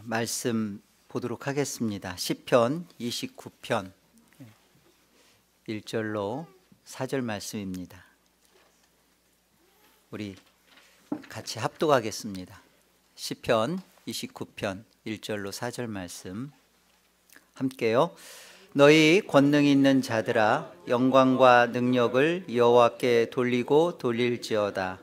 말씀 보도록 하겠습니다. 시편 29편 1절로 4절 말씀입니다. 우리 같이 합독하겠습니다. 시편 29편 1절로 4절 말씀 함께요. 너희 권능 있는 자들아, 영광과 능력을 여호와께 돌리고 돌릴지어다.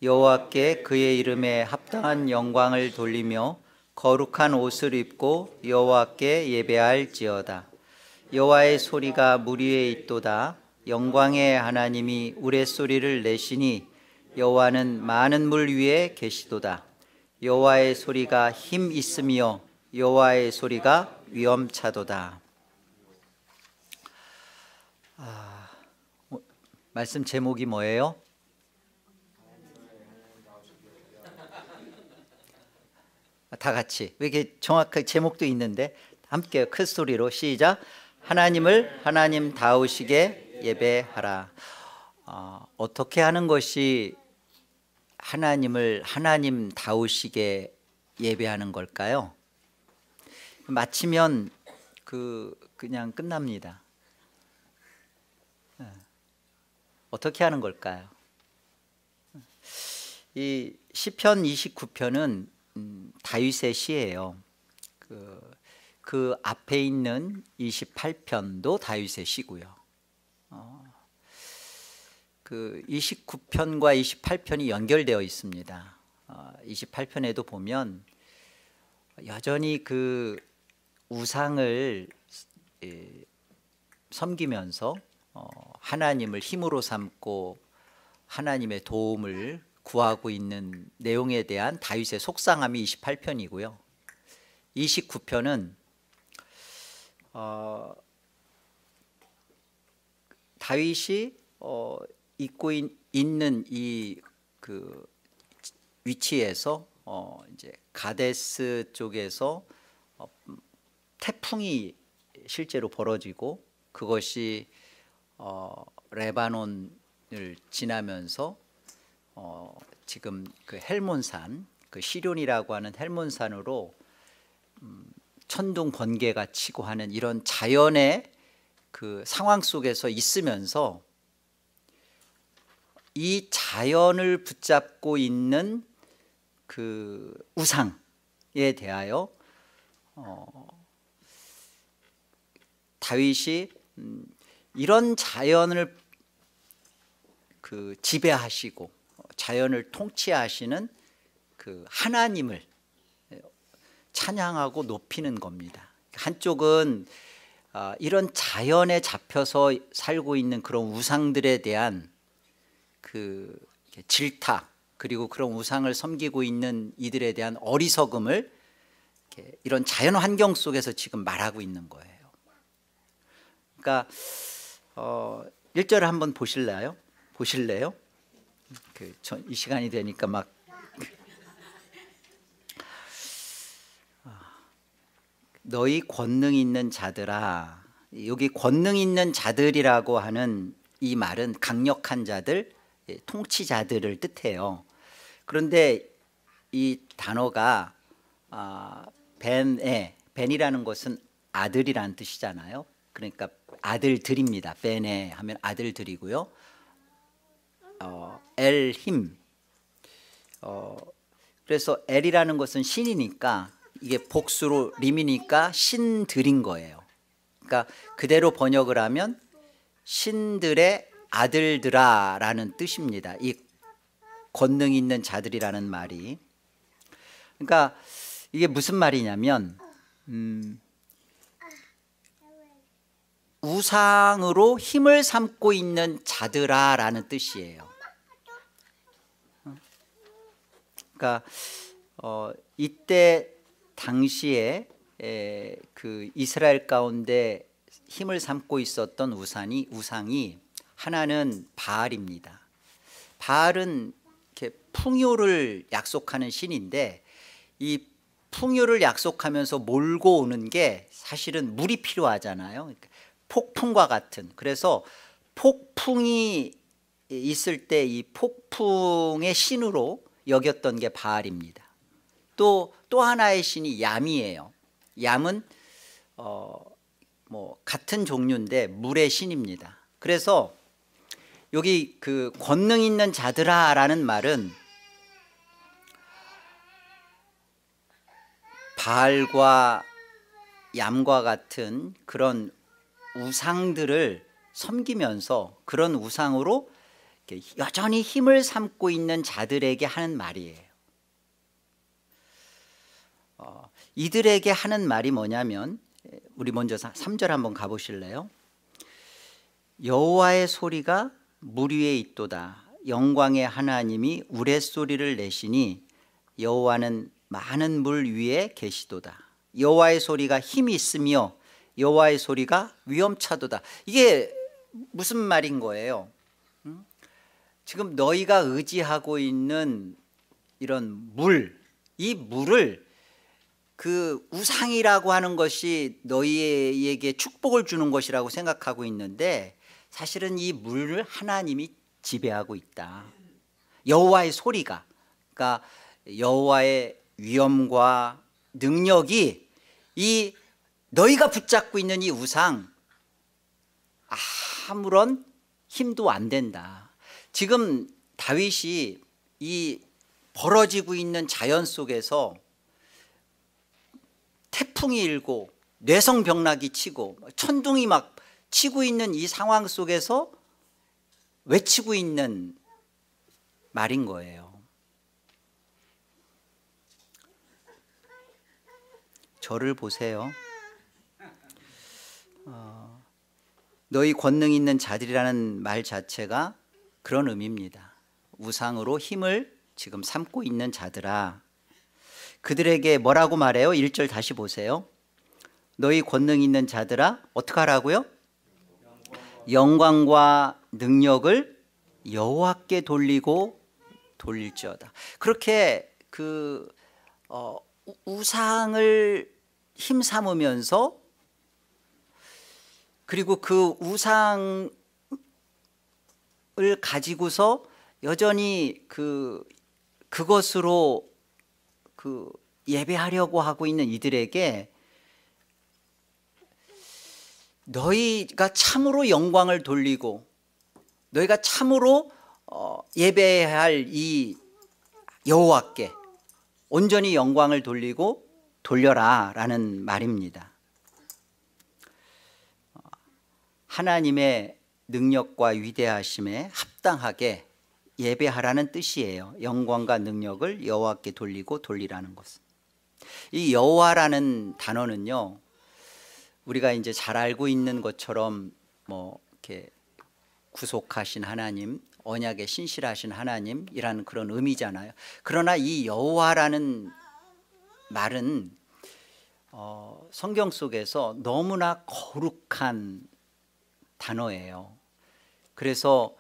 여호와께 그의 이름에 합당한 영광을 돌리며 거룩한 옷을 입고 여호와께 예배할지어다. 여호와의 소리가 물 위에 있도다. 영광의 하나님이 우레소리를 내시니 여호와는 많은 물 위에 계시도다. 여호와의 소리가 힘 있으며 여호와의 소리가 위엄차도다. 말씀 제목이 뭐예요? 다 같이. 왜 이렇게 정확하게 제목도 있는데 함께 큰 소리로 시작. 하나님을 하나님 다우시게 예배하라. 어떻게 하는 것이 하나님을 하나님 다우시게 예배하는 걸까요? 마치면 그냥 끝납니다. 어떻게 하는 걸까요? 이 시편 29편은 다윗의 시예요. 그 앞에 있는 28편도 다윗의 시고요. 그 29편과 28편이 연결되어 있습니다. 28편에도 보면 여전히 그 우상을 섬기면서 하나님을 힘으로 삼고 하나님의 도움을 구하고 있는 내용에 대한 다윗의 속상함이 28편이고요. 29편은 다윗이 있고 있는 이 위치에서 이제 가데스 쪽에서 태풍이 실제로 벌어지고 그것이 레바논을 지나면서 지금 그 헬몬산, 그 시륜이라고 하는 헬몬산으로 천둥 번개가 치고 하는 이런 자연의 그 상황 속에서 있으면서 이 자연을 붙잡고 있는 그 우상에 대하여 다윗이 이런 자연을 지배하시고 자연을 통치하시는 그 하나님을 찬양하고 높이는 겁니다. 한쪽은 이런 자연에 잡혀서 살고 있는 그런 우상들에 대한 그 질타, 그리고 그런 우상을 섬기고 있는 이들에 대한 어리석음을 이런 자연 환경 속에서 지금 말하고 있는 거예요. 그러니까 1절을 한번 보실래요? 이 시간이 되니까 막 너희 권능 있는 자들아. 여기 권능 있는 자들이라고 하는 이 말은 강력한 자들, 통치자들을 뜻해요. 그런데 이 단어가 벤이라는 것은 아들이라는 뜻이잖아요. 그러니까 아들들입니다. 벤에 하면 아들들이고요. 엘힘, 그래서 엘이라는 것은 신이니까 이게 복수로 림이니까 신들인 거예요. 그러니까 그대로 번역을 하면 신들의 아들들아 라는 뜻입니다. 이 권능 있는 자들이라는 말이. 그러니까 이게 무슨 말이냐면 우상으로 힘을 삼고 있는 자들아 라는 뜻이에요. 그러니까 이때 당시에 그 이스라엘 가운데 힘을 삼고 있었던 우상이 하나는 바알입니다. 바알은 이렇게 풍요를 약속하는 신인데 이 풍요를 약속하면서 몰고 오는 게 사실은 물이 필요하잖아요. 폭풍과 같은. 그래서 폭풍이 있을 때 이 폭풍의 신으로 여겼던 게 바알입니다. 또 또 하나의 신이 얌이에요. 얌은 뭐 같은 종류인데 물의 신입니다. 그래서 여기 그 권능 있는 자들아라는 말은 바알과 얌과 같은 그런 우상들을 섬기면서 그런 우상으로 여전히 힘을 삼고 있는 자들에게 하는 말이에요. 이들에게 하는 말이 뭐냐면, 우리 먼저 3절 한번 가보실래요? 여호와의 소리가 물 위에 있도다. 영광의 하나님이 우레소리를 내시니 여호와는 많은 물 위에 계시도다. 여호와의 소리가 힘이 있으며 여호와의 소리가 위엄차도다. 이게 무슨 말인 거예요? 지금 너희가 의지하고 있는 이런 물, 이 물을 그 우상이라고 하는 것이 너희에게 축복을 주는 것이라고 생각하고 있는데 사실은 이 물을 하나님이 지배하고 있다. 여호와의 소리가, 그러니까 여호와의 위엄과 능력이 이 너희가 붙잡고 있는 이 우상 아무런 힘도 안 된다. 지금 다윗이 이 벌어지고 있는 자연 속에서 태풍이 일고 뇌성병락이 치고 천둥이 막 치고 있는 이 상황 속에서 외치고 있는 말인 거예요. 저를 보세요. 너희 권능 있는 자들이라는 말 자체가 그런 의미입니다. 우상으로 힘을 지금 삼고 있는 자들아, 그들에게 뭐라고 말해요? 1절 다시 보세요. 너희 권능 있는 자들아, 어떻게 하라고요? 영광과 능력을 여호와께 돌리고 돌릴지어다. 그렇게 그 우상을 힘삼으면서, 그리고 그 우상을 가지고서 여전히 그것으로 예배하려고 하고 있는 이들에게 너희가 참으로 영광을 돌리고 너희가 참으로 예배해야 할 이 여호와께 온전히 영광을 돌리고 돌려라 라는 말입니다. 하나님의 능력과 위대하심에 합당하게 예배하라는 뜻이에요. 영광과 능력을 여호와께 돌리고 돌리라는 것은. 이 여호와라는 단어는요, 우리가 이제 잘 알고 있는 것처럼 뭐 이렇게 구속하신 하나님, 언약에 신실하신 하나님이라는 그런 의미잖아요. 그러나 이 여호와라는 말은 성경 속에서 너무나 거룩한 단어예요. 그래서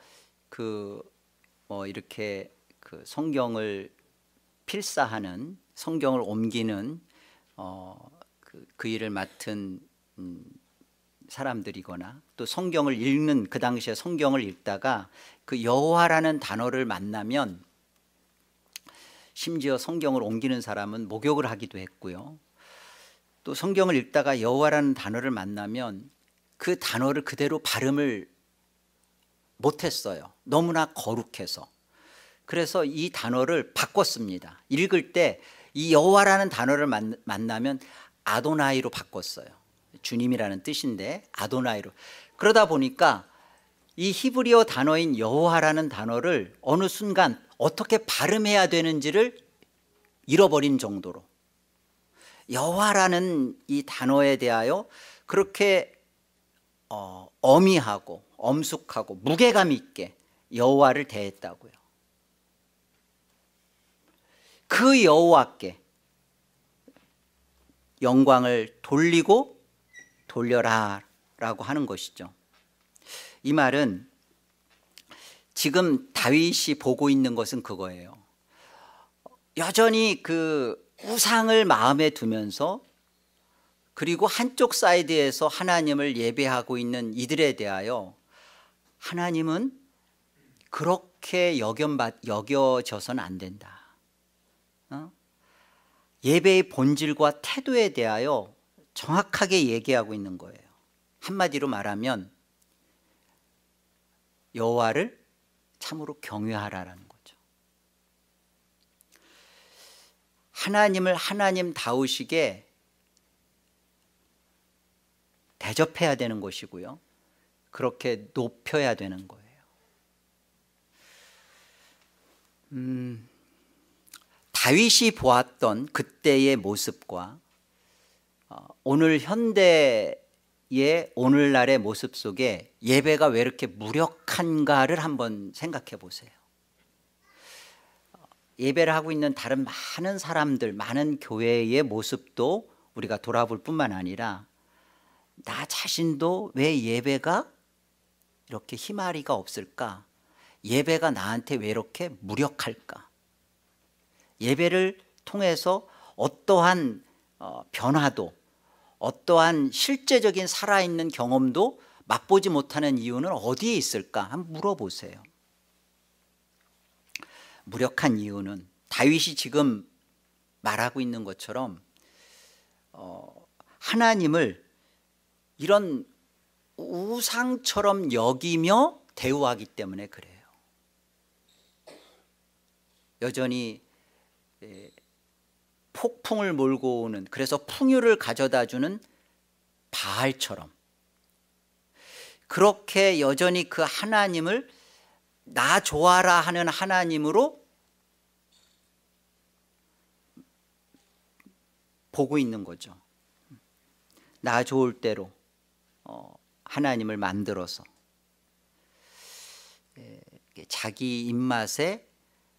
이렇게 성경을 필사하는, 성경을 옮기는 그 일을 맡은 사람들이거나 또 성경을 읽는, 그 당시에 성경을 읽다가 그 여호와라는 단어를 만나면, 심지어 성경을 옮기는 사람은 목욕을 하기도 했고요. 또 성경을 읽다가 여호와라는 단어를 만나면 그 단어를 그대로 발음을 못했어요. 너무나 거룩해서. 그래서 이 단어를 바꿨습니다. 읽을 때 이 여호와라는 단어를 만나면 아도나이로 바꿨어요. 주님이라는 뜻인데 아도나이로. 그러다 보니까 이 히브리어 단어인 여호와라는 단어를 어느 순간 어떻게 발음해야 되는지를 잃어버린 정도로 여호와라는 이 단어에 대하여 그렇게 어미하고 엄숙하고 무게감 있게 여호와를 대했다고요. 그 여호와께 영광을 돌리고 돌려라 라고 하는 것이죠. 이 말은 지금 다윗이 보고 있는 것은 그거예요. 여전히 그 우상을 마음에 두면서, 그리고 한쪽 사이드에서 하나님을 예배하고 있는 이들에 대하여 하나님은 그렇게 여겨져서는 안 된다. 예배의 본질과 태도에 대하여 정확하게 얘기하고 있는 거예요. 한마디로 말하면 여호와를 참으로 경외하라라는 거죠. 하나님을 하나님다우시게 대접해야 되는 것이고요, 그렇게 높여야 되는 거예요. 다윗이 보았던 그때의 모습과 오늘 현대의 오늘날의 모습 속에 예배가 왜 이렇게 무력한가를 한번 생각해 보세요. 예배를 하고 있는 다른 많은 사람들, 많은 교회의 모습도 우리가 돌아볼 뿐만 아니라 나 자신도 왜 예배가 이렇게 힘아리가 없을까? 예배가 나한테 왜 이렇게 무력할까? 예배를 통해서 어떠한 변화도, 어떠한 실제적인 살아있는 경험도 맛보지 못하는 이유는 어디에 있을까? 한번 물어보세요. 무력한 이유는 다윗이 지금 말하고 있는 것처럼 하나님을 이런 우상처럼 여기며 대우하기 때문에 그래요. 여전히 폭풍을 몰고 오는, 그래서 풍요를 가져다주는 바알처럼 그렇게 여전히 그 하나님을 나 좋아라 하는 하나님으로 보고 있는 거죠. 나 좋을 대로 하나님을 만들어서 자기 입맛에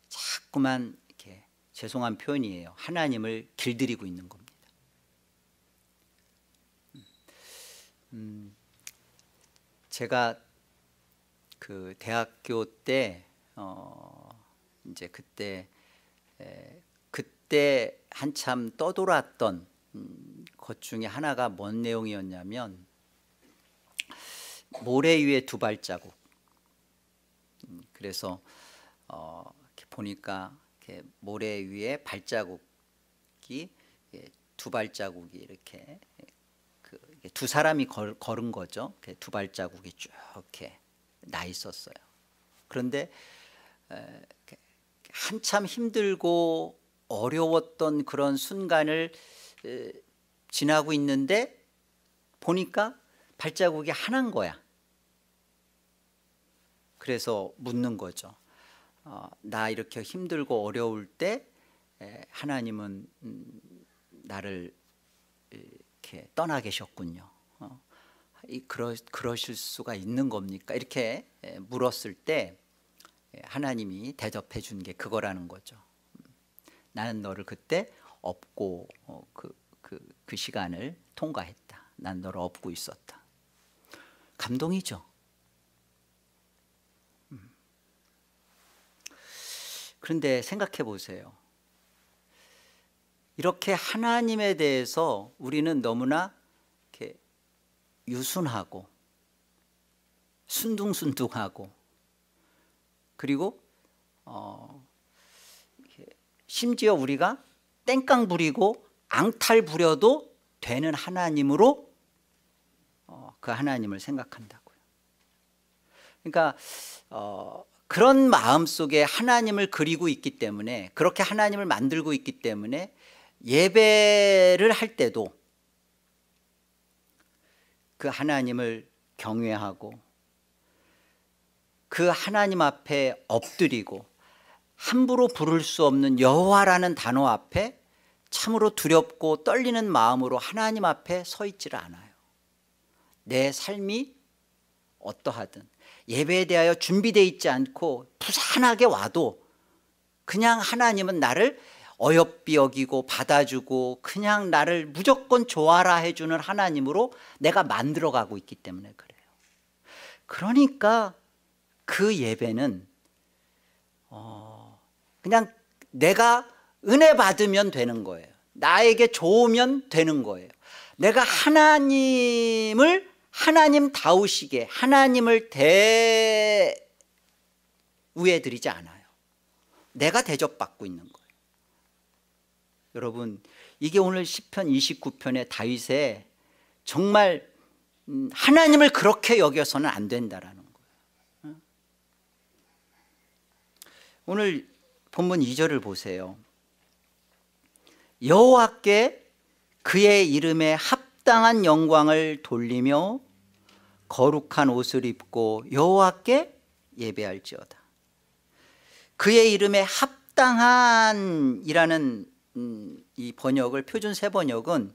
자꾸만 이렇게, 죄송한 표현이에요, 하나님을 길들이고 있는 겁니다. 제가 그 대학교 때 이제 그때 한참 떠돌았던 것 중에 하나가 뭔 내용이었냐면 모래 위에 두 발자국. 그래서 이렇게 보니까 이렇게 모래 위에 발자국이 두 발자국이 이렇게 두 사람이 걸은 거죠. 두 발자국이 쭉 이렇게 나 있었어요. 그런데 한참 힘들고 어려웠던 그런 순간을 지나고 있는데 보니까 발자국이 하나인 거야. 그래서 묻는 거죠. 나 이렇게 힘들고 어려울 때 하나님은 나를 이렇게 떠나 계셨군요. 그러실 수가 있는 겁니까? 이렇게 물었을 때 하나님이 대접해 준 게 그거라는 거죠. 나는 너를 그때 업고 그 시간을 통과했다. 난 너를 업고 있었다. 감동이죠. 그런데 생각해 보세요. 이렇게 하나님에 대해서 우리는 너무나 이렇게 유순하고 순둥순둥하고, 그리고 심지어 우리가 땡깡 부리고 앙탈 부려도 되는 하나님으로 그 하나님을 생각한다고요. 그러니까 그런 마음 속에 하나님을 그리고 있기 때문에, 그렇게 하나님을 만들고 있기 때문에 예배를 할 때도 그 하나님을 경외하고 그 하나님 앞에 엎드리고 함부로 부를 수 없는 여호와라는 단어 앞에 참으로 두렵고 떨리는 마음으로 하나님 앞에 서 있지를 않아요. 내 삶이 어떠하든 예배에 대하여 준비되어 있지 않고 부산하게 와도 그냥 하나님은 나를 어여삐 여기고 받아주고 그냥 나를 무조건 좋아라 해주는 하나님으로 내가 만들어가고 있기 때문에 그래요. 그러니까 그 예배는 그냥 내가 은혜 받으면 되는 거예요. 나에게 좋으면 되는 거예요. 내가 하나님을 하나님다우시게 하나님을 대우해 드리지 않아요. 내가 대접받고 있는 거예요. 여러분, 이게 오늘 시편 29편의 다윗의 정말 하나님을 그렇게 여겨서는 안 된다라는 거예요. 오늘 본문 2절을 보세요. 여호와께 그의 이름에 합당한 영광을 돌리며 거룩한 옷을 입고 여호와께 예배할지어다. 그의 이름에 합당한이라는 이 번역을, 표준 세 번역은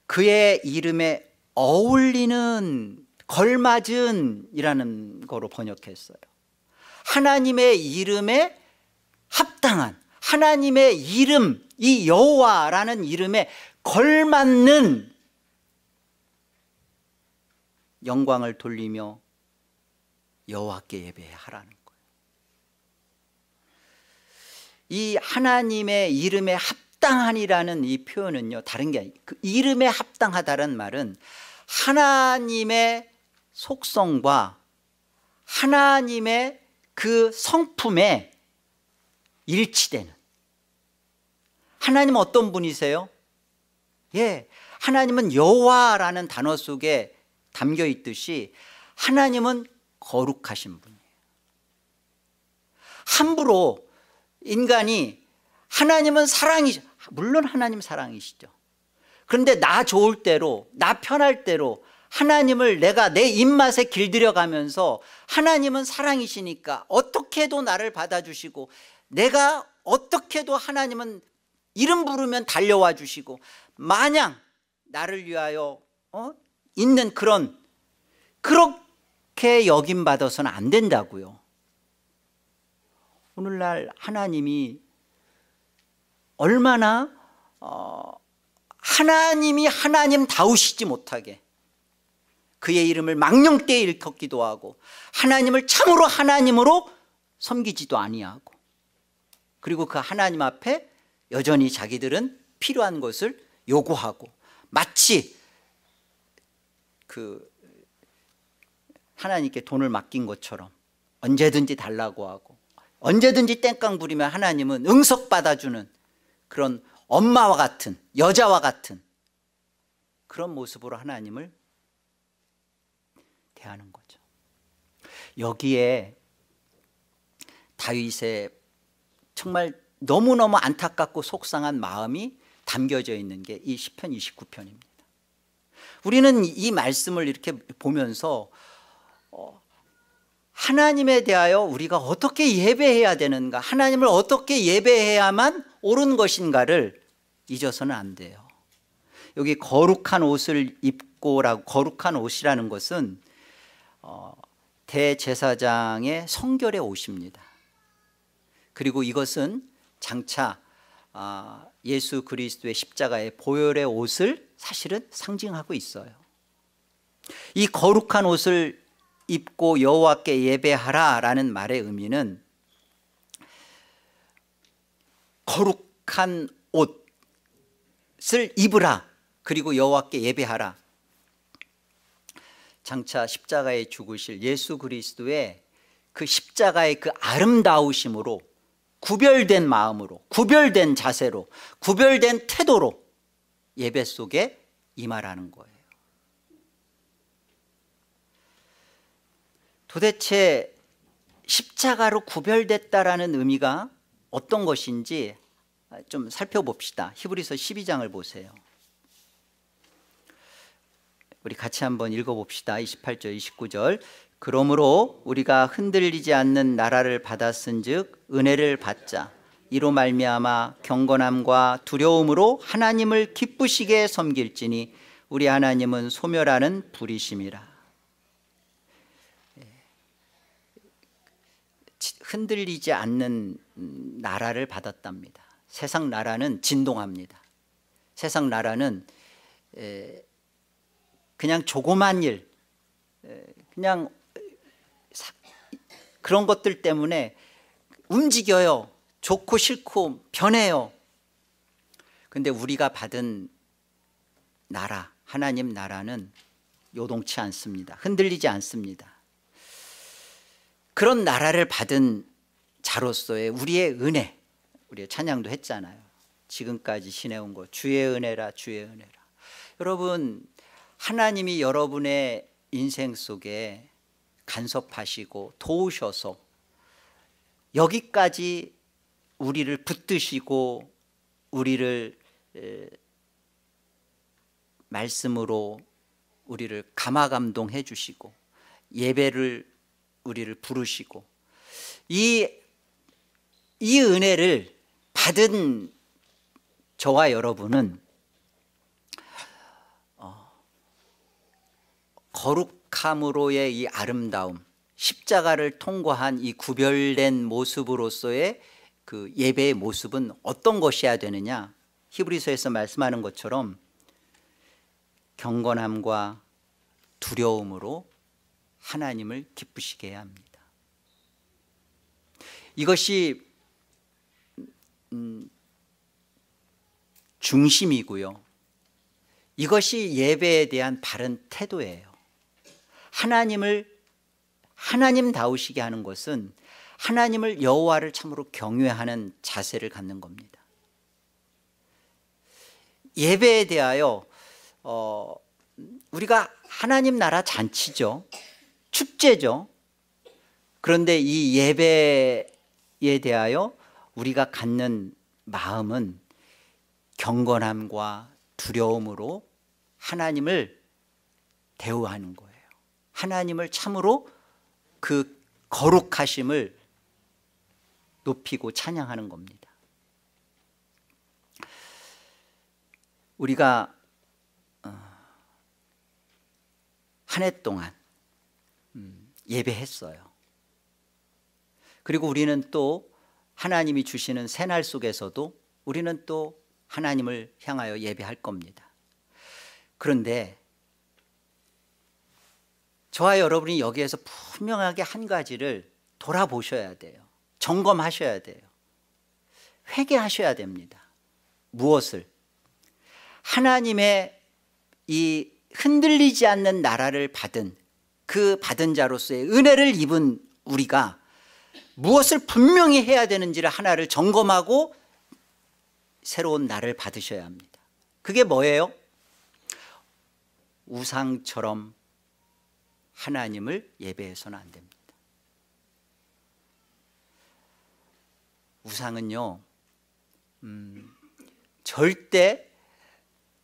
그의 이름에 어울리는, 걸맞은 이라는 거로 번역했어요. 하나님의 이름에 합당한, 하나님의 이름, 이 여호와라는 이름에 걸맞는 영광을 돌리며 여호와께 예배하라는 거예요. 이 하나님의 이름에 합당한이라는 이 표현은요, 다른 게 아니에요. 그 이름에 합당하다는 말은 하나님의 속성과 하나님의 그 성품에 일치되는. 하나님은 어떤 분이세요? 하나님은 여호와라는 단어 속에 담겨 있듯이 하나님은 거룩하신 분이에요. 함부로 인간이, 하나님은 사랑이죠. 물론 하나님 사랑이시죠. 그런데 나 좋을 대로, 나 편할 대로 하나님을 내가 내 입맛에 길들여가면서, 하나님은 사랑이시니까 어떻게 해도 나를 받아주시고, 내가 어떻게 해도 하나님은 이름 부르면 달려와 주시고, 마냥 나를 위하여 있는 그렇게 여김받아서는 안 된다고요. 오늘날 하나님이 얼마나 하나님이 하나님다우시지 못하게 그의 이름을 망령되이 일컫기도 하고, 하나님을 참으로 하나님으로 섬기지도 아니하고, 그리고 그 하나님 앞에 여전히 자기들은 필요한 것을 요구하고, 마치 그 하나님께 돈을 맡긴 것처럼 언제든지 달라고 하고, 언제든지 땡깡 부리면 하나님은 응석받아주는 그런 엄마와 같은, 여자와 같은 그런 모습으로 하나님을 대하는 거죠. 여기에 다윗의 정말 너무너무 안타깝고 속상한 마음이 담겨져 있는 게 이 시편 29편입니다. 우리는 이 말씀을 이렇게 보면서 하나님에 대하여 우리가 어떻게 예배해야 되는가, 하나님을 어떻게 예배해야만 옳은 것인가를 잊어서는 안 돼요. 여기 거룩한 옷을 입고라고, 거룩한 옷이라는 것은 대제사장의 성결의 옷입니다. 그리고 이것은 장차 예수 그리스도의 십자가의 보혈의 옷을 사실은 상징하고 있어요. 이 거룩한 옷을 입고 여호와께 예배하라 라는 말의 의미는, 거룩한 옷을 입으라, 그리고 여호와께 예배하라. 장차 십자가에 죽으실 예수 그리스도의 그 십자가의 그 아름다우심으로, 구별된 마음으로, 구별된 자세로, 구별된 태도로 예배 속에 임하라는 거예요. 도대체 십자가로 구별됐다라는 의미가 어떤 것인지 좀 살펴봅시다. 히브리서 12장을 보세요. 우리 같이 한번 읽어봅시다. 28절 29절. 그러므로 우리가 흔들리지 않는 나라를 받았은즉 은혜를 받자. 이로 말미암아 경건함과 두려움으로 하나님을 기쁘시게 섬길지니 우리 하나님은 소멸하는 불이심이라. 흔들리지 않는 나라를 받았답니다. 세상 나라는 진동합니다. 세상 나라는 그냥 조그만 일, 그냥 그런 것들 때문에 움직여요. 좋고 싫고 변해요. 그런데 우리가 받은 나라, 하나님 나라는 요동치 않습니다. 흔들리지 않습니다. 그런 나라를 받은 자로서의 우리의 은혜, 우리 찬양도 했잖아요. 지금까지 지내온 것, 주의 은혜라 주의 은혜라. 여러분, 하나님이 여러분의 인생 속에 간섭하시고 도우셔서 여기까지 우리를 붙드시고 우리를 말씀으로 우리를 감화감동해 주시고 예배를 우리를 부르시고 이 은혜를 받은 저와 여러분은 거룩함으로의 이 아름다움, 십자가를 통과한 이 구별된 모습으로서의 그 예배의 모습은 어떤 것이어야 되느냐? 히브리서에서 말씀하는 것처럼 경건함과 두려움으로 하나님을 기쁘시게 해야 합니다. 이것이 중심이고요. 이것이 예배에 대한 바른 태도예요. 하나님다우시게 하는 것은 하나님을 여호와를 참으로 경외하는 자세를 갖는 겁니다. 예배에 대하여 우리가 하나님 나라 잔치죠. 축제죠. 그런데 이 예배에 대하여 우리가 갖는 마음은 경건함과 두려움으로 하나님을 대우하는 거예요. 하나님을 참으로 그 거룩하심을 높이고 찬양하는 겁니다. 우리가 한 해 동안 예배했어요. 그리고 우리는 또 하나님이 주시는 새날 속에서도 우리는 또 하나님을 향하여 예배할 겁니다. 그런데 저와 여러분이 여기에서 분명하게 한 가지를 돌아보셔야 돼요. 점검하셔야 돼요. 회개하셔야 됩니다. 무엇을? 하나님의 이 흔들리지 않는 나라를 받은 그 받은 자로서의 은혜를 입은 우리가 무엇을 분명히 해야 되는지를 하나를 점검하고 새로운 나를 받으셔야 합니다. 그게 뭐예요? 우상처럼 하나님을 예배해서는 안 됩니다. 우상은요, 절대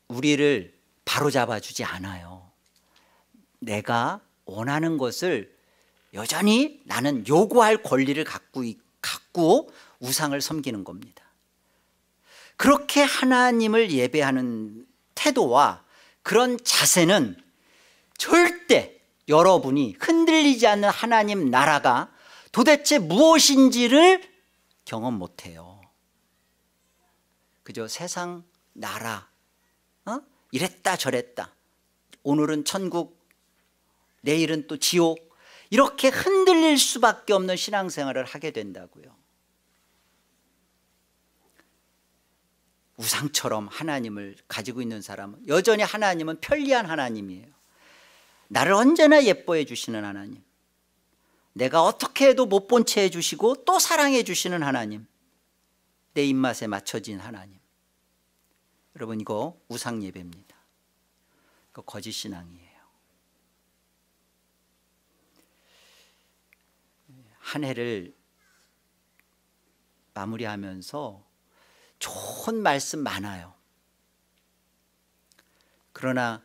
우리를 바로잡아 주지 않아요. 내가 원하는 것을 여전히 나는 요구할 권리를 갖고 우상을 섬기는 겁니다. 그렇게 하나님을 예배하는 태도와 그런 자세는 절대 여러분이 흔들리지 않는 하나님 나라가 도대체 무엇인지를 경험 못해요. 그저 세상 나라, 이랬다 저랬다, 오늘은 천국, 내일은 또 지옥, 이렇게 흔들릴 수밖에 없는 신앙생활을 하게 된다고요. 우상처럼 하나님을 가지고 있는 사람은 여전히 하나님은 편리한 하나님이에요. 나를 언제나 예뻐해 주시는 하나님, 내가 어떻게 해도 못 본 채 해주시고 또 사랑해 주시는 하나님, 내 입맛에 맞춰진 하나님. 여러분, 이거 우상 예배입니다. 이거 거짓 신앙이에요. 한 해를 마무리하면서 좋은 말씀 많아요. 그러나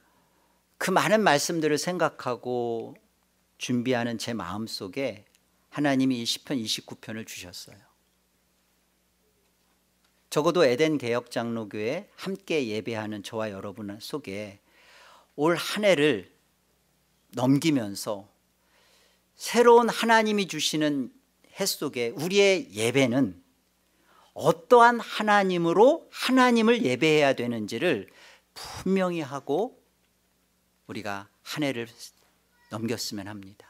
그 많은 말씀들을 생각하고 준비하는 제 마음속에 하나님이 이 시편 29편을 주셨어요. 적어도 에덴 개혁장로교회 함께 예배하는 저와 여러분 속에 올 한 해를 넘기면서 새로운 하나님이 주시는 해 속에 우리의 예배는 어떠한 하나님으로 하나님을 예배해야 되는지를 분명히 하고 우리가 한 해를 넘겼으면 합니다.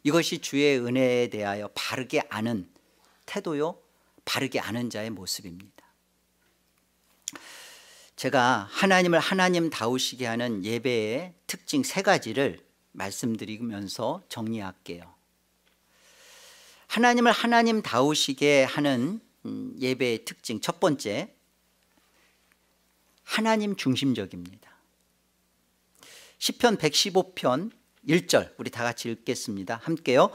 이것이 주의 은혜에 대하여 바르게 아는 태도요, 바르게 아는 자의 모습입니다. 제가 하나님을 하나님다우시게 하는 예배의 특징 3가지를 말씀드리면서 정리할게요. 하나님을 하나님다우시게 하는 예배의 특징 첫 번째, 하나님 중심적입니다. 시편 115편 1절 우리 다 같이 읽겠습니다. 함께요.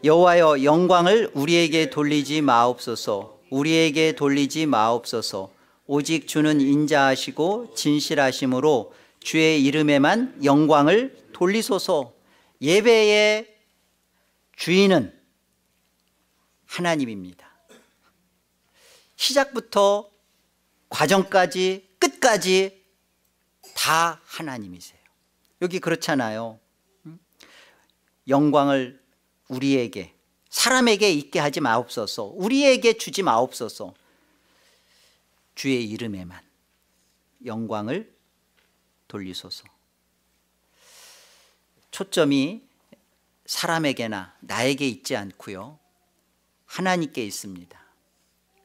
여호와여, 영광을 우리에게 돌리지 마옵소서. 우리에게 돌리지 마옵소서. 오직 주는 인자하시고 진실하심으로 주의 이름에만 영광을 돌리소서. 예배의 주인은 하나님입니다. 시작부터 과정까지 끝까지 다 하나님이세요. 여기 그렇잖아요. 영광을 우리에게, 사람에게 있게 하지 마옵소서. 우리에게 주지 마옵소서. 주의 이름에만 영광을 돌리소서. 초점이 사람에게나 나에게 있지 않고요, 하나님께 있습니다.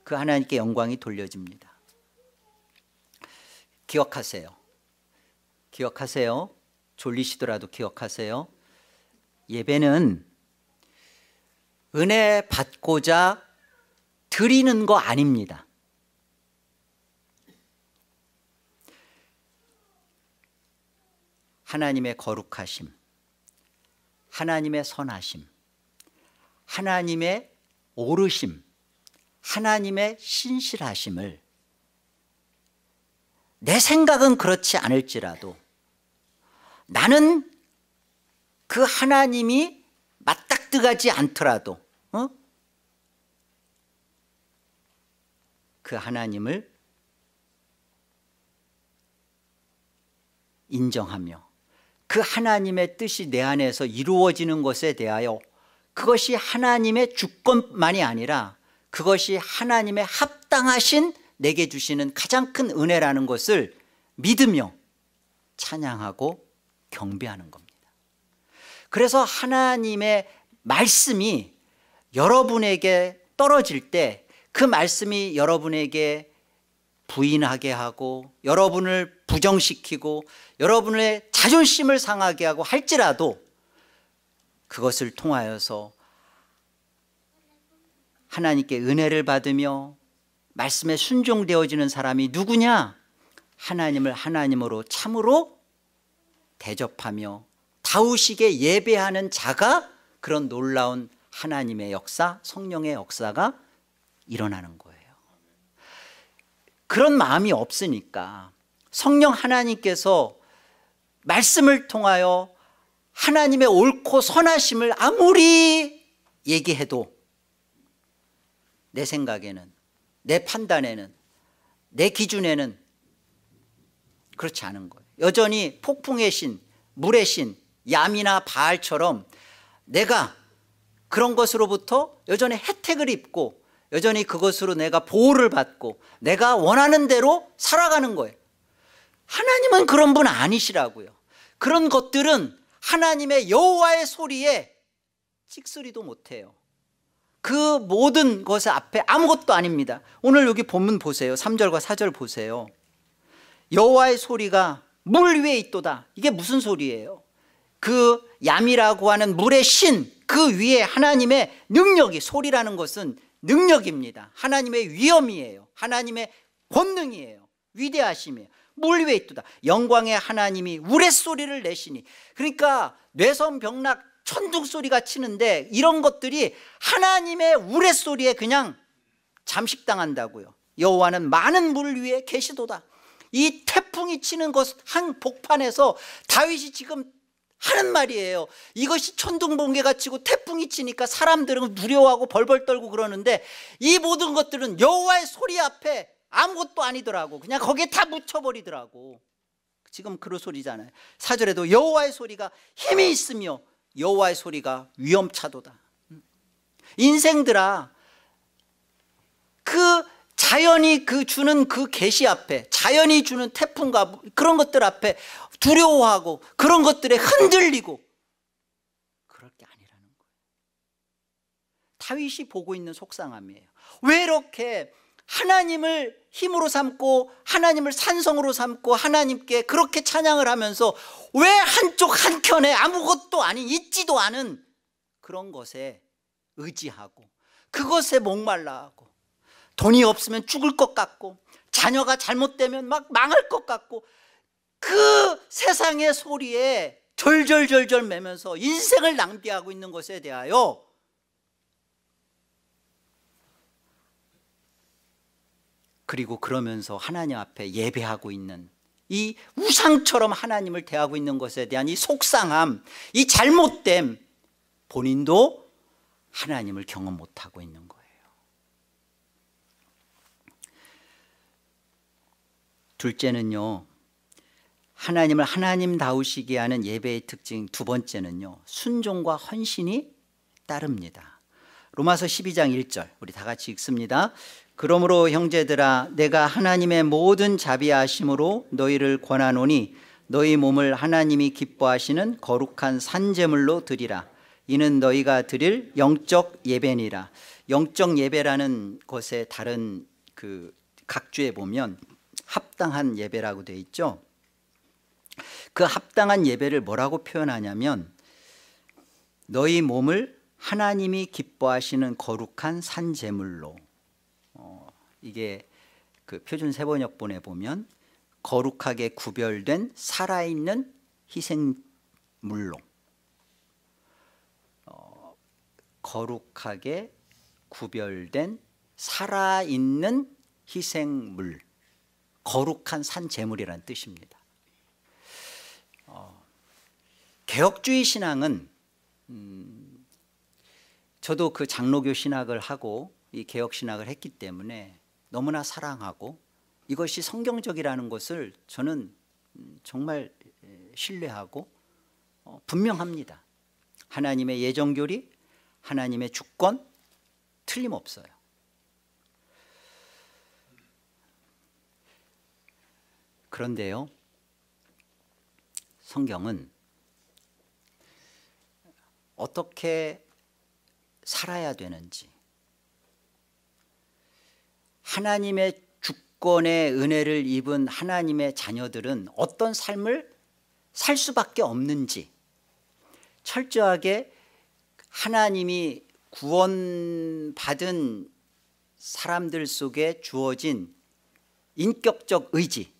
그 하나님께 영광이 돌려집니다. 기억하세요. 기억하세요. 졸리시더라도 기억하세요. 예배는 은혜 받고자 드리는 거 아닙니다. 하나님의 거룩하심, 하나님의 선하심, 하나님의 오르심, 하나님의 신실하심을, 내 생각은 그렇지 않을지라도 나는 그 하나님이 맞닥뜨가지 않더라도 그 하나님을 인정하며 그 하나님의 뜻이 내 안에서 이루어지는 것에 대하여, 그것이 하나님의 주권만이 아니라 그것이 하나님의 합당하신 내게 주시는 가장 큰 은혜라는 것을 믿으며 찬양하고 경배하는 겁니다. 그래서 하나님의 말씀이 여러분에게 떨어질 때 그 말씀이 여러분에게 부인하게 하고 여러분을 부정시키고 여러분의 자존심을 상하게 하고 할지라도 그것을 통하여서 하나님께 은혜를 받으며 말씀에 순종되어지는 사람이 누구냐? 하나님을 하나님으로 참으로 대접하며 다우시게 예배하는 자가 그런 놀라운 하나님의 역사, 성령의 역사가 일어나는 거예요. 그런 마음이 없으니까 성령 하나님께서 말씀을 통하여 하나님의 옳고 선하심을 아무리 얘기해도 내 생각에는, 내 판단에는, 내 기준에는 그렇지 않은 거예요. 여전히 폭풍의 신, 물의 신, 야미나 바알처럼 내가 그런 것으로부터 여전히 혜택을 입고 여전히 그것으로 내가 보호를 받고 내가 원하는 대로 살아가는 거예요. 하나님은 그런 분 아니시라고요. 그런 것들은 하나님의 여호와의 소리에 찍소리도 못해요. 그 모든 것 앞에 아무것도 아닙니다. 오늘 여기 본문 보세요. 3절과 4절 보세요. 여호와의 소리가 물 위에 있도다. 이게 무슨 소리예요? 그 얌이라고 하는 물의 신, 그 위에 하나님의 능력이, 소리라는 것은 능력입니다. 하나님의 위엄이에요. 하나님의 권능이에요. 위대하심이에요. 물 위에 있도다. 영광의 하나님이 우레소리를 내시니. 그러니까 뇌성병락 천둥소리가 치는데 이런 것들이 하나님의 우레소리에 그냥 잠식당한다고요. 여호와는 많은 물 위에 계시도다. 이 태풍이 치는 것 한 복판에서 다윗이 지금 하는 말이에요. 이것이 천둥번개가 치고 태풍이 치니까 사람들은 두려워하고 벌벌 떨고 그러는데 이 모든 것들은 여호와의 소리 앞에 아무것도 아니더라고. 그냥 거기에 다 묻혀버리더라고. 지금 그런 소리잖아요. 4절에도 여호와의 소리가 힘이 있으며 여호와의 소리가 위엄차도다. 인생들아, 그 자연이 그 주는 그 계시 앞에, 자연이 주는 태풍과 그런 것들 앞에 두려워하고 그런 것들에 흔들리고 그럴 게 아니라는 거예요. 다윗이 보고 있는 속상함이에요. 왜 이렇게 하나님을 힘으로 삼고 하나님을 산성으로 삼고 하나님께 그렇게 찬양을 하면서 왜 한쪽 한켠에 아무것도 아닌, 있지도 않은 그런 것에 의지하고 그것에 목말라하고 돈이 없으면 죽을 것 같고, 자녀가 잘못되면 막 망할 것 같고, 그 세상의 소리에 절절절절 매면서 인생을 낭비하고 있는 것에 대하여 그리고 그러면서 하나님 앞에 예배하고 있는 이 우상처럼 하나님을 대하고 있는 것에 대한 이 속상함, 이 잘못됨, 본인도 하나님을 경험 못하고 있는 거예요. 둘째는요, 하나님을 하나님다우시게 하는 예배의 특징 두 번째는요, 순종과 헌신이 따릅니다. 로마서 12장 1절 우리 다 같이 읽습니다. 그러므로 형제들아, 내가 하나님의 모든 자비하심으로 너희를 권하노니 너희 몸을 하나님이 기뻐하시는 거룩한 산제물로 드리라. 이는 너희가 드릴 영적 예배니라. 영적 예배라는 것에 다른 그 각주에 보면 합당한 예배라고 되어 있죠. 그 합당한 예배를 뭐라고 표현하냐면 너희 몸을 하나님이 기뻐하시는 거룩한 산제물로, 이게 그 표준 세번역본에 보면 거룩하게 구별된 살아있는 희생물로, 거룩하게 구별된 살아있는 희생물, 거룩한 산제물이라는 뜻입니다. 개혁주의 신앙은 저도 그 장로교 신학을 하고 이 개혁 신학을 했기 때문에 너무나 사랑하고 이것이 성경적이라는 것을 저는 정말 신뢰하고 분명합니다. 하나님의 예정교리, 하나님의 주권 틀림없어요. 그런데요, 성경은 어떻게 살아야 되는지, 하나님의 주권의 은혜를 입은 하나님의 자녀들은 어떤 삶을 살 수밖에 없는지 철저하게 하나님이 구원받은 사람들 속에 주어진 인격적 의지,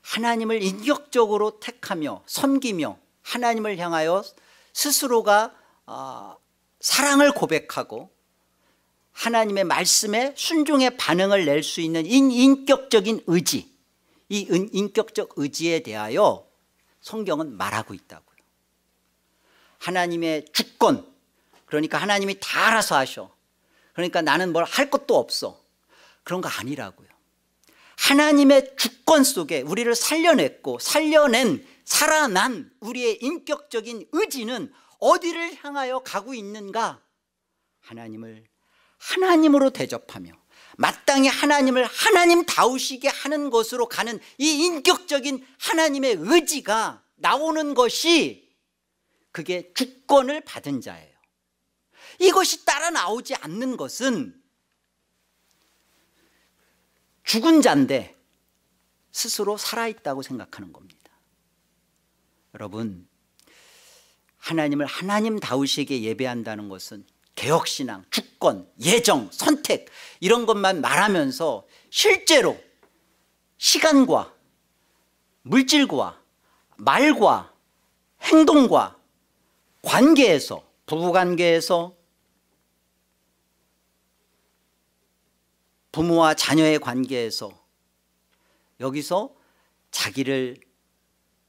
하나님을 인격적으로 택하며 섬기며 하나님을 향하여 스스로가 사랑을 고백하고 하나님의 말씀에 순종의 반응을 낼 수 있는 인격적인 의지, 이 인격적 의지에 대하여 성경은 말하고 있다고요. 하나님의 주권, 그러니까 하나님이 다 알아서 하셔, 그러니까 나는 뭘 할 것도 없어, 그런 거 아니라고요. 하나님의 주권 속에 우리를 살려냈고 살려낸 살아난 우리의 인격적인 의지는 어디를 향하여 가고 있는가? 하나님을 하나님으로 대접하며 마땅히 하나님을 하나님다우시게 하는 것으로 가는 이 인격적인 하나님의 의지가 나오는 것이, 그게 주권을 받은 자예요. 이것이 따라 나오지 않는 것은 죽은 자인데 스스로 살아있다고 생각하는 겁니다. 여러분, 하나님을 하나님다우시게 예배한다는 것은 개혁신앙, 주권, 예정, 선택 이런 것만 말하면서 실제로 시간과 물질과 말과 행동과 관계에서, 부부관계에서, 부모와 자녀의 관계에서 여기서 자기를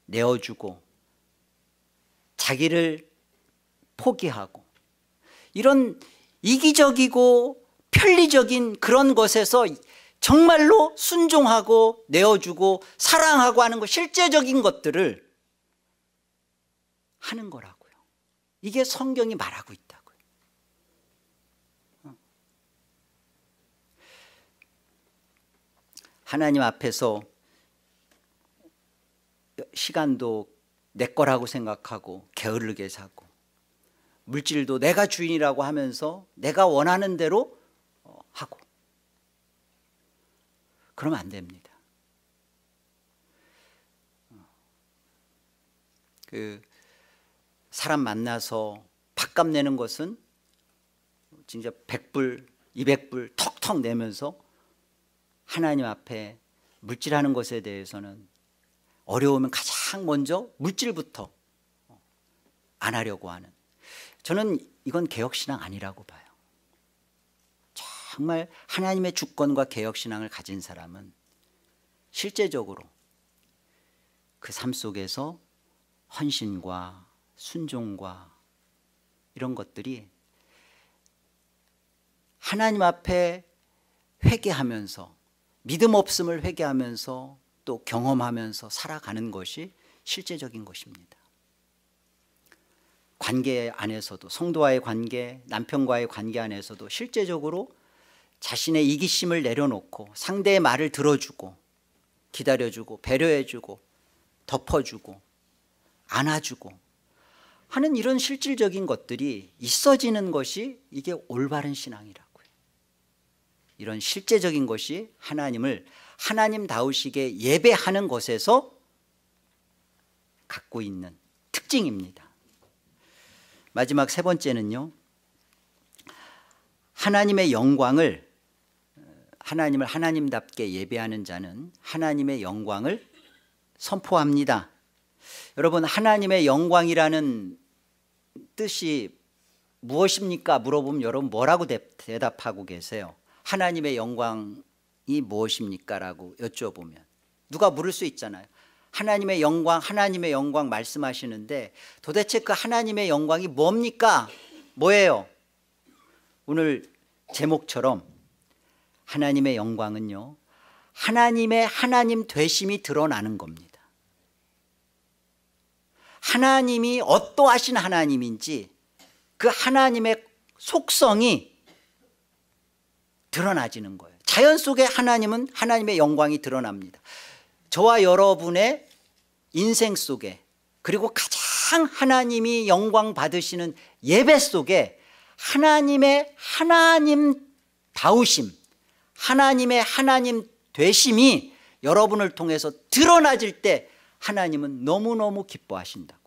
내어주고 자기를 포기하고 이런 이기적이고 편리적인 그런 것에서 정말로 순종하고 내어주고 사랑하고 하는 것, 실제적인 것들을 하는 거라고요. 이게 성경이 말하고 있다고요. 하나님 앞에서 시간도 내 거라고 생각하고 게으르게 사고, 물질도 내가 주인이라고 하면서 내가 원하는 대로 하고, 그러면 안 됩니다. 그 사람 만나서 밥값 내는 것은 진짜 100불, 200불 턱턱 내면서 하나님 앞에 물질하는 것에 대해서는 어려우면 가장 먼저 물질부터 안 하려고 하는, 저는 이건 개혁신앙 아니라고 봐요. 정말 하나님의 주권과 개혁신앙을 가진 사람은 실제적으로 그 삶 속에서 헌신과 순종과 이런 것들이 하나님 앞에 회개하면서, 믿음 없음을 회개하면서 또 경험하면서 살아가는 것이 실제적인 것입니다. 관계 안에서도, 성도와의 관계, 남편과의 관계 안에서도 실제적으로 자신의 이기심을 내려놓고 상대의 말을 들어주고 기다려주고 배려해주고 덮어주고 안아주고 하는 이런 실질적인 것들이 있어지는 것이 이게 올바른 신앙이라고요. 이런 실제적인 것이 하나님을 하나님다우시게 예배하는 것에서 갖고 있는 특징입니다. 마지막 세 번째는요, 하나님의 영광을, 하나님을 하나님답게 예배하는 자는 하나님의 영광을 선포합니다. 여러분, 하나님의 영광이라는 뜻이 무엇입니까? 물어보면 여러분 뭐라고 대답하고 계세요? 하나님의 영광이 무엇입니까? 라고 여쭤보면 누가 물을 수 있잖아요. 하나님의 영광 말씀하시는데 도대체 그 하나님의 영광이 뭡니까? 뭐예요? 오늘 제목처럼 하나님의 영광은요, 하나님의 하나님 되심이 드러나는 겁니다. 하나님이 어떠하신 하나님인지 그 하나님의 속성이 드러나지는 거예요. 자연 속에 하나님은 하나님의 영광이 드러납니다. 저와 여러분의 인생 속에, 그리고 가장 하나님이 영광 받으시는 예배 속에 하나님의 하나님다우심, 하나님의 하나님 되심이 여러분을 통해서 드러나질 때 하나님은 너무너무 기뻐하신다고요.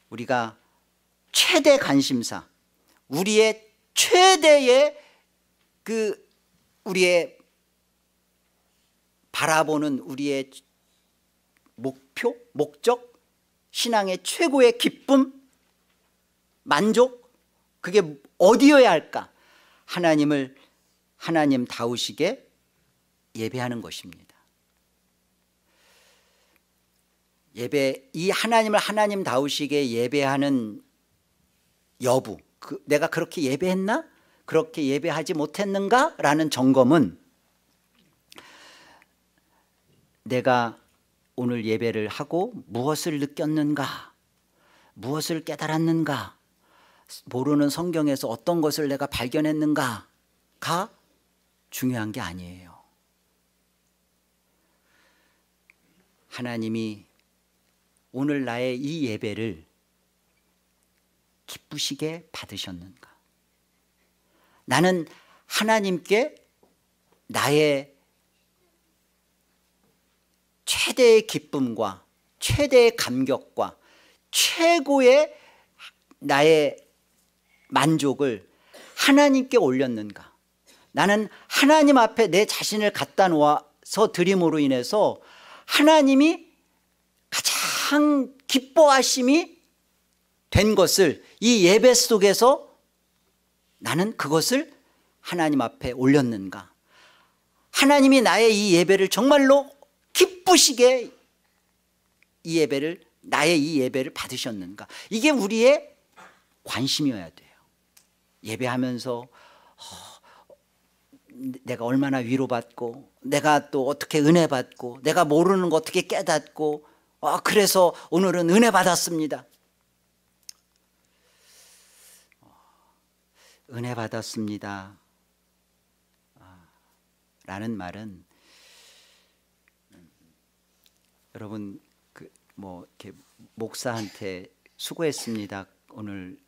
우리가 최대 관심사, 우리의 최대의 우리의 바라보는 우리의 목표, 목적, 신앙의 최고의 기쁨, 만족, 그게 어디여야 할까? 하나님을 하나님다우시게 예배하는 것입니다. 이 하나님을 하나님다우시게 예배하는 여부, 내가 그렇게 예배했나? 그렇게 예배하지 못했는가? 라는 점검은 내가 오늘 예배를 하고 무엇을 느꼈는가? 무엇을 깨달았는가? 모르는 성경에서 어떤 것을 내가 발견했는가가 중요한 게 아니에요. 하나님이 오늘 나의 이 예배를 기쁘시게 받으셨는가? 나는 하나님께 나의 최대의 기쁨과 최대의 감격과 최고의 나의 만족을 하나님께 올렸는가? 나는 하나님 앞에 내 자신을 갖다 놓아서 드림으로 인해서 하나님이 가장 기뻐하심이 된 것을 이 예배 속에서 나는 그것을 하나님 앞에 올렸는가? 하나님이 나의 이 예배를 정말로 기쁘시게 나의 이 예배를 받으셨는가? 이게 우리의 관심이어야 돼요. 예배하면서 내가 얼마나 위로받고, 내가 또 어떻게 은혜 받고, 내가 모르는 거 어떻게 깨닫고, 그래서 오늘은 은혜 받았습니다. 은혜 받았습니다 라는 말은, 여러분 이렇게 목사한테 수고했습니다, 오늘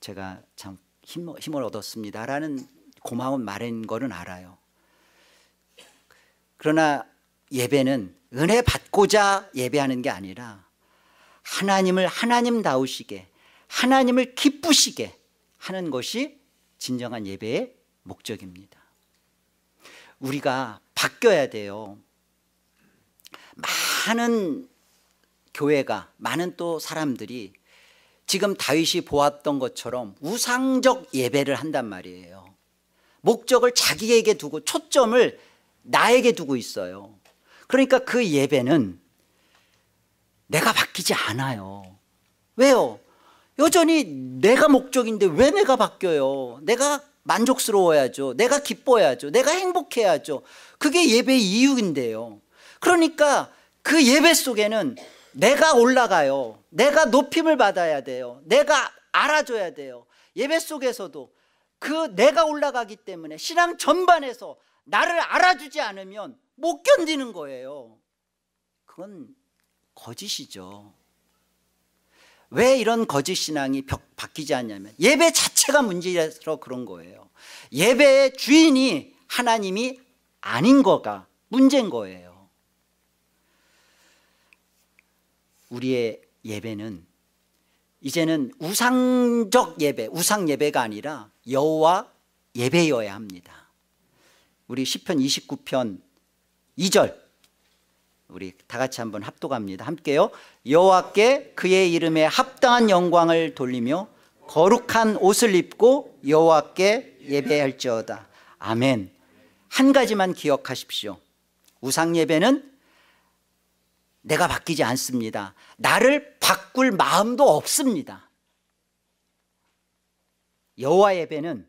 제가 참 힘을 얻었습니다 라는 고마운 말인 거는 알아요. 그러나 예배는 은혜 받고자 예배하는 게 아니라 하나님을 하나님다우시게, 하나님을 기쁘시게 하는 것이 진정한 예배의 목적입니다. 우리가 바뀌어야 돼요. 많은 교회가, 많은 또 사람들이 지금 다윗이 보았던 것처럼 우상적 예배를 한단 말이에요. 목적을 자기에게 두고 초점을 나에게 두고 있어요. 그러니까 그 예배는 내가 바뀌지 않아요. 왜요? 여전히 내가 목적인데 왜 내가 바뀌어요? 내가 만족스러워야죠. 내가 기뻐야죠. 내가 행복해야죠. 그게 예배의 이유인데요. 그러니까 그 예배 속에는 내가 올라가요. 내가 높임을 받아야 돼요. 내가 알아줘야 돼요. 예배 속에서도 그 내가 올라가기 때문에 신앙 전반에서 나를 알아주지 않으면 못 견디는 거예요. 그건 거짓이죠. 왜 이런 거짓 신앙이 바뀌지 않냐면 예배 자체가 문제라서 그런 거예요. 예배의 주인이 하나님이 아닌 거가 문제인 거예요. 우리의 예배는 이제는 우상적 예배, 우상 예배가 아니라 여호와 예배여야 합니다. 우리 시편 29편 2절 우리 다 같이 한번 합독합니다. 함께요. 여호와께 그의 이름에 합당한 영광을 돌리며 거룩한 옷을 입고 여호와께 예배할지어다. 아멘. 한 가지만 기억하십시오. 우상 예배는 내가 바뀌지 않습니다. 나를 바꿀 마음도 없습니다. 여호와 예배는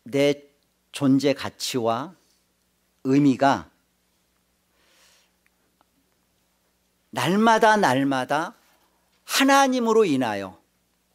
내 존재 가치와 의미가 날마다 하나님으로 인하여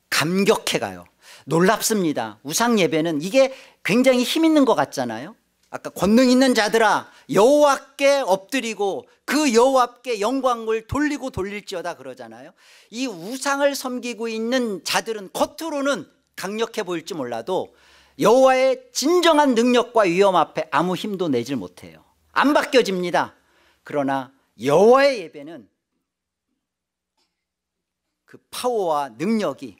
감격해가요. 놀랍습니다. 우상 예배는 이게 굉장히 힘 있는 것 같잖아요. 아까 권능 있는 자들아 여호와께 엎드리고 그 여호와께 영광을 돌리고 돌릴지어다 그러잖아요. 이 우상을 섬기고 있는 자들은 겉으로는 강력해 보일지 몰라도 여호와의 진정한 능력과 위엄 앞에 아무 힘도 내질 못해요. 안 바뀌어집니다. 그러나 여호와의 예배는 그 파워와 능력이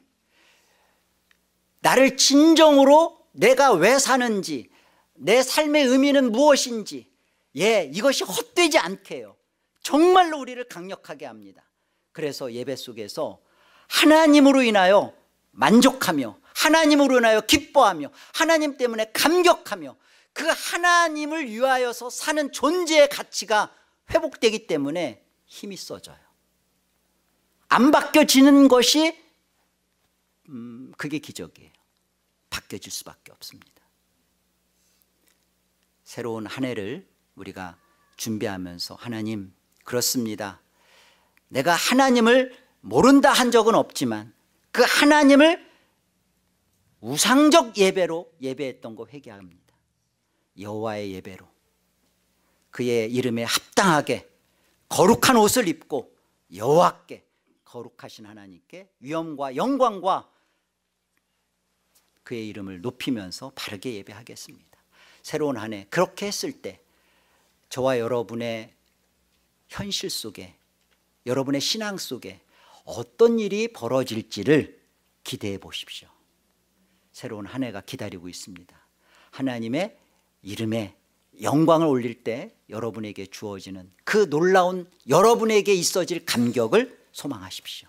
나를 진정으로 내가 왜 사는지, 내 삶의 의미는 무엇인지, 이것이 헛되지 않게 해요. 정말로 우리를 강력하게 합니다. 그래서 예배 속에서 하나님으로 인하여 만족하며 하나님으로 인하여 기뻐하며 하나님 때문에 감격하며 그 하나님을 위하여서 사는 존재의 가치가 회복되기 때문에 힘이 써져요. 안 바뀌어지는 것이 그게 기적이에요. 바뀌어질 수밖에 없습니다. 새로운 한 해를 우리가 준비하면서 하나님, 그렇습니다. 내가 하나님을 모른다 한 적은 없지만 그 하나님을 우상적 예배로 예배했던 거 회개합니다. 여호와의 예배로 그의 이름에 합당하게 거룩한 옷을 입고 여호와께, 거룩하신 하나님께 위엄과 영광과 그의 이름을 높이면서 바르게 예배하겠습니다. 새로운 한 해 그렇게 했을 때 저와 여러분의 현실 속에, 여러분의 신앙 속에 어떤 일이 벌어질지를 기대해 보십시오. 새로운 한 해가 기다리고 있습니다. 하나님의 이름에 영광을 올릴 때 여러분에게 주어지는 그 놀라운 여러분에게 있어질 감격을 소망하십시오.